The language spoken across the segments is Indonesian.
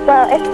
Well,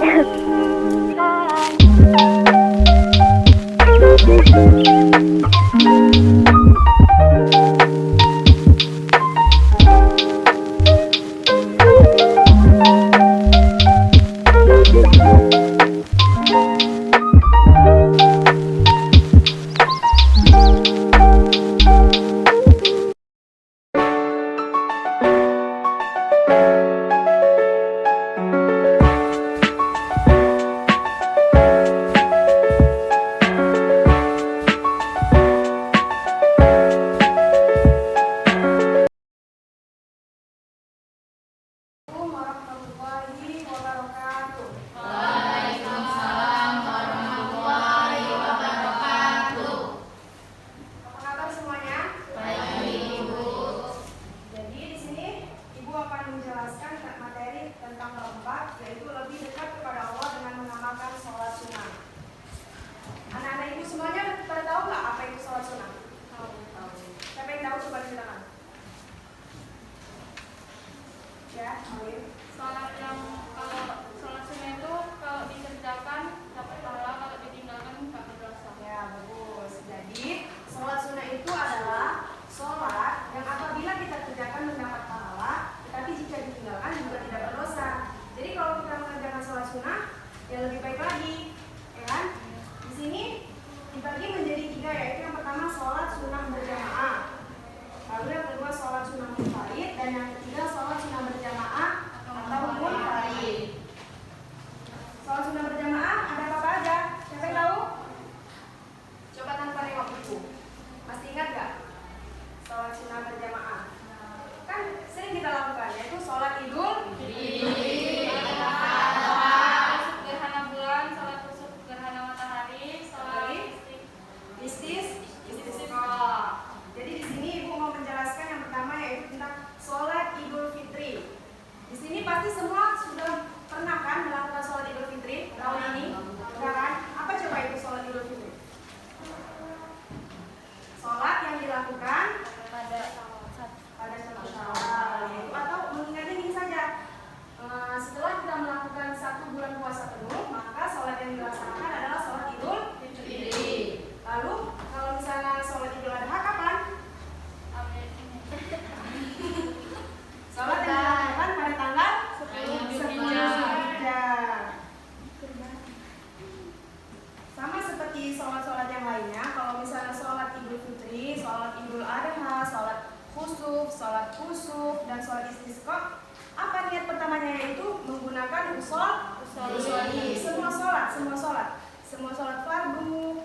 semua sholat fardu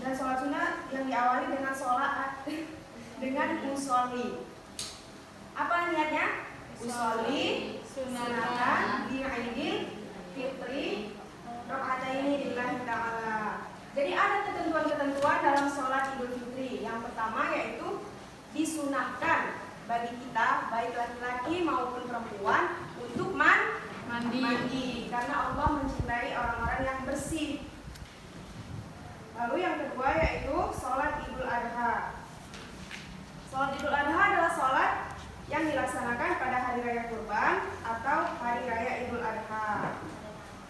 dan sholat sunnah yang diawali dengan sholat dengan usolli. Apa niatnya? Usolli sunatan di Idul Fitri rakaataini lillahi ta'ala. Jadi ada ketentuan-ketentuan dalam sholat Idul Fitri. Yang pertama yaitu disunahkan bagi kita baik laki-laki maupun perempuan untuk mandi karena Allah mencintai orang-orang yang bersih. Lalu yang kedua yaitu sholat Idul Adha. Sholat Idul Adha adalah sholat yang dilaksanakan pada hari raya Kurban atau hari raya Idul Adha.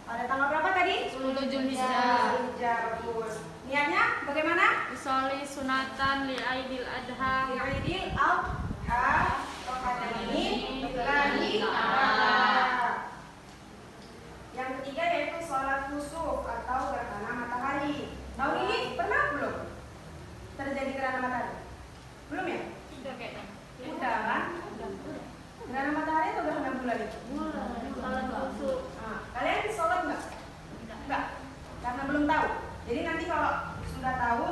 Pada tanggal berapa tadi? 10 Zulhijjah. Bagus. Niatnya bagaimana? Usolli sunatan li Aidil Adha. Li Aidil Adha rakaataini lillahi ta'ala. Yang ketiga yaitu sholat kusuf atau gerhana matahari. Tahun ini pernah belum terjadi gerhana matahari? Belum ya? Udah kayaknya. Udah kan? Gerhana matahari atau gerhana bulan itu? Sholat kusuf. Nah, kalian sholat enggak? Enggak, karena belum tahu. Jadi nanti kalau sudah tahu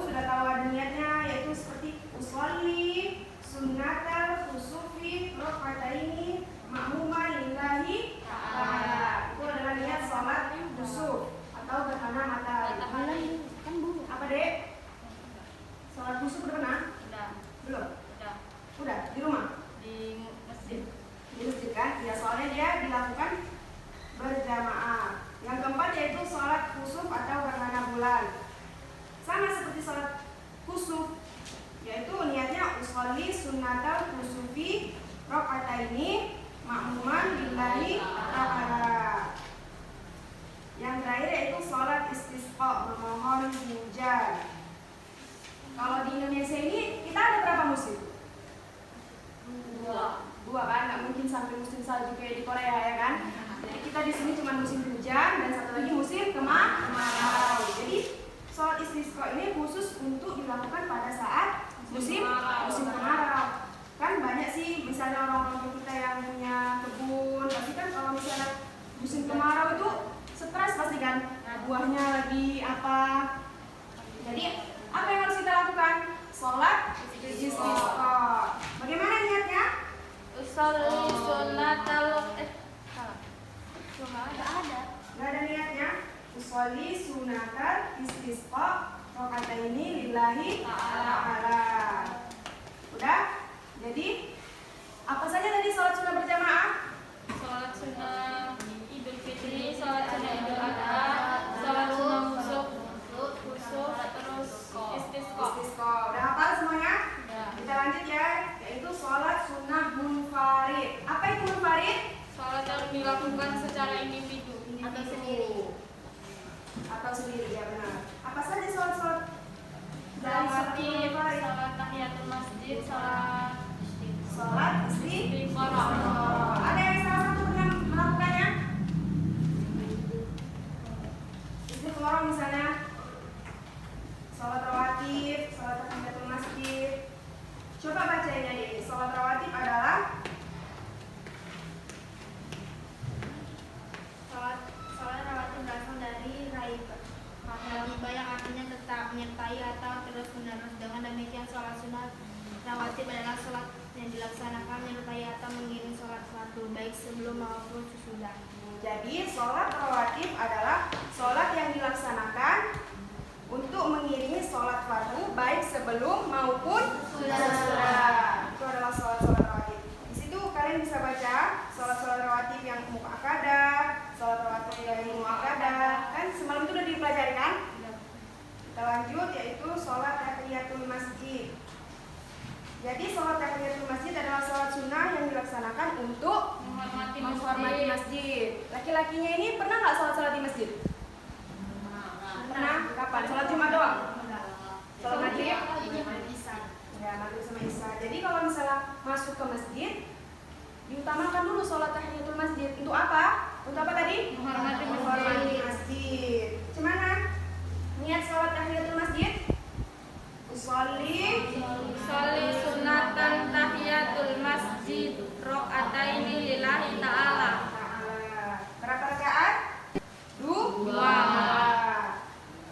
ada niatnya yaitu seperti usolli sunnatal kusufi rakaataini ma'muman lillahi istisqa, memohon hujan. Kalau di Indonesia ini kita ada berapa musim? Dua kan, nggak mungkin sampai musim salju kayak di Korea ya kan. Jadi kita di sini cuma musim hujan dan satu lagi musim kemarau. Jadi sholat istisqa ini khusus untuk dilakukan pada saat musim kemarau. Kan banyak sih misalnya orang-orang kita yang punya kebun, pasti kan kalau misalnya musim kemarau itu stres pasti kan, buahnya lagi apa. Jadi apa yang harus kita lakukan? Sholat istisqa. Bagaimana niatnya? Usolli sunatal Nggak ada niatnya. Usolli sunatal istisqa rakaataini lillahi ta'ala. Udah? Jadi apa saja tadi sholat sunnah berjamaah? sholat sunnah Idul Fitri, sholat sunnah Idul Adha, sholat sunnah khusuf, terus istisqa. Udah hafal semuanya? Ya. Kita lanjut ya, yaitu sholat sunnah munfarid. Apa itu munfarid? Sholat yang dilakukan secara individu Atau sendiri, ya benar. Apa saja sholat-sholat dari sholat munfarid? sholat tahiyatul masjid, sholat Istiqoroh. Ada yang salah satu yang melakukannya? Istiqoroh misalnya sholat rawatib, sholat tahiyatul masjid. Coba bacain adik. Sholat rawatib adalah Sholat rawatib berasal dari raiba yang artinya tetap, menyertai atau terus menerus. Dengan demikian sholat sunat rawatib adalah sholat yang dilaksanakan menyertai atau mengiring sholat fardu baik sebelum maupun sesudah. Jadi sholat rawatib adalah sholat yang dilaksanakan untuk mengiringi sholat fardu baik sebelum maupun sesudah. Itu adalah sholat rawatib. Di situ kalian bisa baca sholat rawatib yang muakkadah, sholat rawatib yang muakkadah. Kan semalam itu udah dipelajari kan? Kita lanjut yaitu sholat tahiyatul masjid. Jadi sholat tahiyatul masjid adalah sholat sunnah yang dilaksanakan untuk menghormati masjid. Laki-lakinya ini pernah nggak sholat di masjid? Pernah? Kapan? Sholat Jumat doang? Sholat maghrib? Ya, maghrib sama isya. Jadi kalau misalnya masuk ke masjid, diutamakan dulu sholat tahiyatul masjid. Untuk apa? Untuk apa tadi? Menghormati masjid. Gimana? Niat sholat tahiyatul masjid? Usolli sunatan tahiyatul masjid rakaataini lillahi ta'ala. Berapa rakaat? Dua.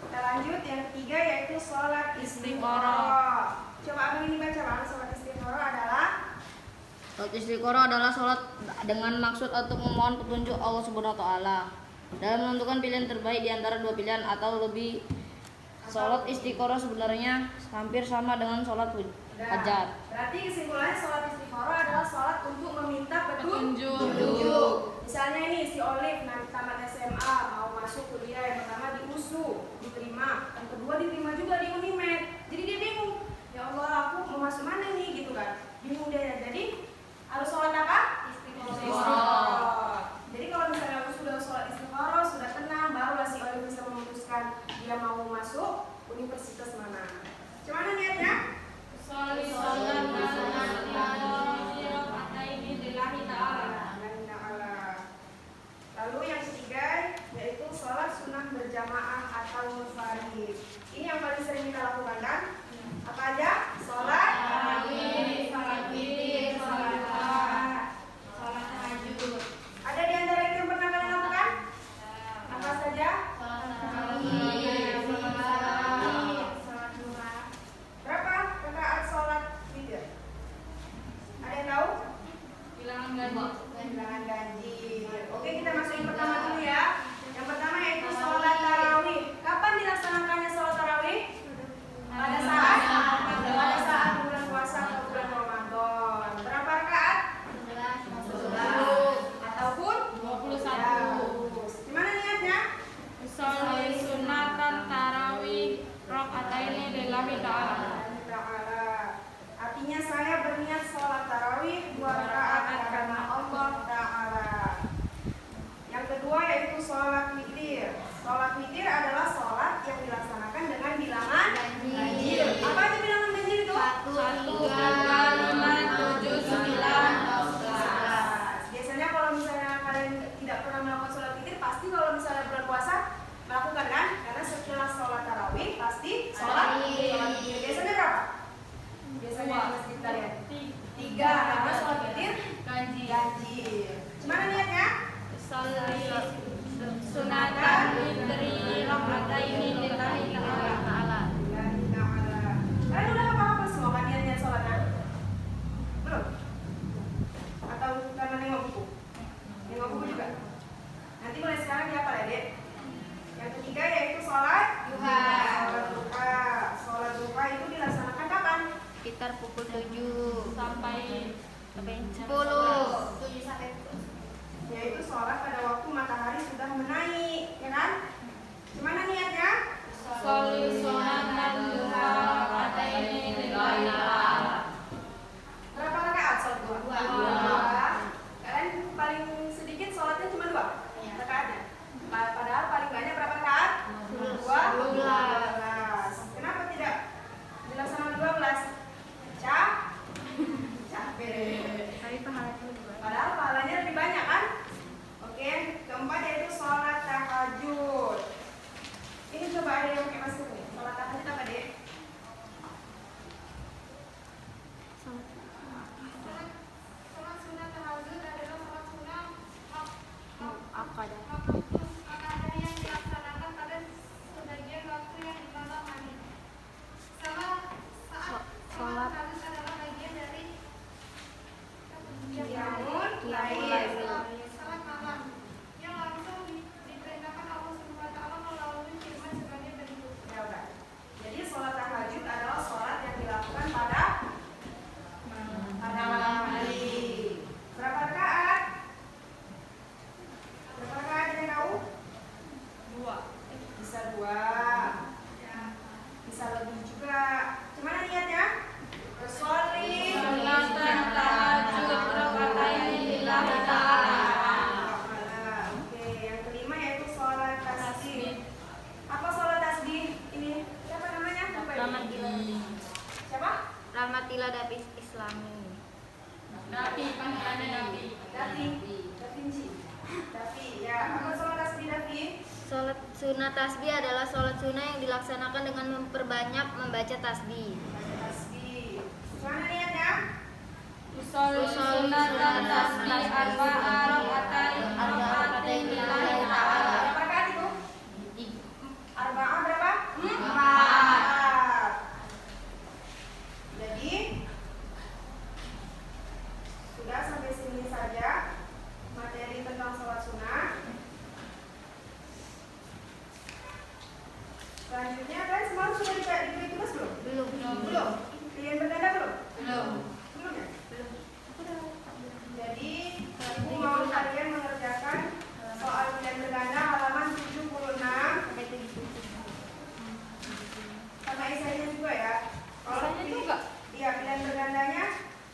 Kita lanjut yang ketiga yaitu sholat istiqoroh. Coba abang ini baca bang. Sholat istiqoroh adalah Sholat istiqoroh adalah sholat dengan maksud untuk memohon petunjuk Allah Subhanahu wa taala dalam menentukan pilihan terbaik di antara dua pilihan atau lebih. Sholat istiqoroh sebenarnya hampir sama dengan sholat hajat. Berarti kesimpulannya sholat istiqoroh adalah sholat untuk meminta Petunjuk. Misalnya ini si Olive nanti tamat SMA mau masuk kuliah, yang pertama di USU diterima, yang kedua diterima juga di Unimed. Jadi dia bingung, ya Allah aku mau masuk mana nih gitu kan? Bingung dia. Jadi harus sholat apa? Istiqoroh. Jadi kalau misalnya aku sudah sholat istiqoroh, sudah tenang, barulah si Olive bisa memutuskan dia mau masuk universitas mana. Gimana niatnya? Usolli sunatan rakaataini lillahi ta'ala. Lalu yang ketiga yaitu sholat sunnah berjamaah atau munfarid. Ini yang paling sering kita lakukan kan? Apa aja? Sholat Tarawih, sholat witir, sholat duha, Sholat tahajud, ada di antara itu yang pernah kalian lakukan? Apa saja? sholat tarawih, sholat duha. Berapa rakaat sholat witir? Ada yang tahu? bilangan gaji. Bilangan ganjil. Oke, kita masuk yang pertama dulu ya. Yang pertama yaitu sholat tarawih. Kapan dilaksanakannya sholat tarawih? mulai sekarang ya Pak Dek. Yang ketiga yaitu sholat Duha. Sholat duha. Sholat duha itu dilaksanakan kapan? Sekitar pukul 7 sampai 10. 7 sampai 10. Yaitu sholat pada waktu matahari sudah menaik, ya kan? Gimana niatnya? sholli sunatan duha rakaataini lillahi ta'ala. Berapa rakaat sholat duha? Dua. Kalian paling sedikit sholatnya cuma 2 Iya. rakaatnya. Padahal paling banyak berapa rakaat? 12. Kenapa tidak dilaksanakan 12? Capek. Tapi pahalanya juga. Padahal pahalanya lebih banyak kan? Oke, keempat yaitu sholat tahajud. Ini coba ada yang pakai masker nih. Sholat tahajud apa deh? Sholat sunnah tahajud adalah sholat sunnah Akadah. akadah yang dilaksanakan pada sebagian waktu yang dimalam hari. Saat sholat tahajud adalah bagian dari Qiyamul Qiyamul Lail. Lail. salat malam yang langsung diperintahkan Allah Subhanahu wa taala melalui firman sebagai berikut. Ya udah. Jadi sholat tahajud adalah sholat yang dilakukan pada malam hari. Berapa rakaat? Berapa rakaat yang tahu? 2. Bisa 2. Bisa lebih juga. Gimana niatnya? Sholli Sunatan tahajud rakaataini lillahi ta'ala. Oke, yang kelima yaitu sholat tasbih. Apa sholat tasbih? Ini siapa namanya? Lupa ya? Siapa? Rahmatila Davis Islami. Nabi, panggilannya Nabi. Davi. Da Vinci. Davi. Ya, apa sholat tasbih Davi? Sholat sunnah tasbih adalah sholat sunnah yang dilaksanakan dengan memperbanyak membaca tasbih. Baca tasbih. Gimana niatnya? Sholli sunatan tasbih rakaataini lillahi ta'ala. Berapa rakaat itu? Arba'ah berapa? 4. Jadi sudah sampai sini saja materi tentang sholat sunnah. Selanjutnya kalian semalam sudah diberi tugas belum? Belum. Pilihan berganda belum? Belum ya? Jadi ibu mau kalian mengerjakan soal pilihan berganda halaman 76 sama esainya juga ya. Kalau Esainya juga? Iya, pilihan bergandanya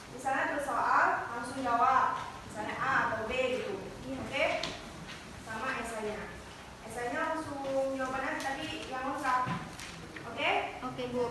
misalnya ada soal langsung jawab, misalnya A atau B gitu. Oke? Sama esainya. Esainya langsung jawaban aja tapi yang lengkap. Oke? Oke, Bu.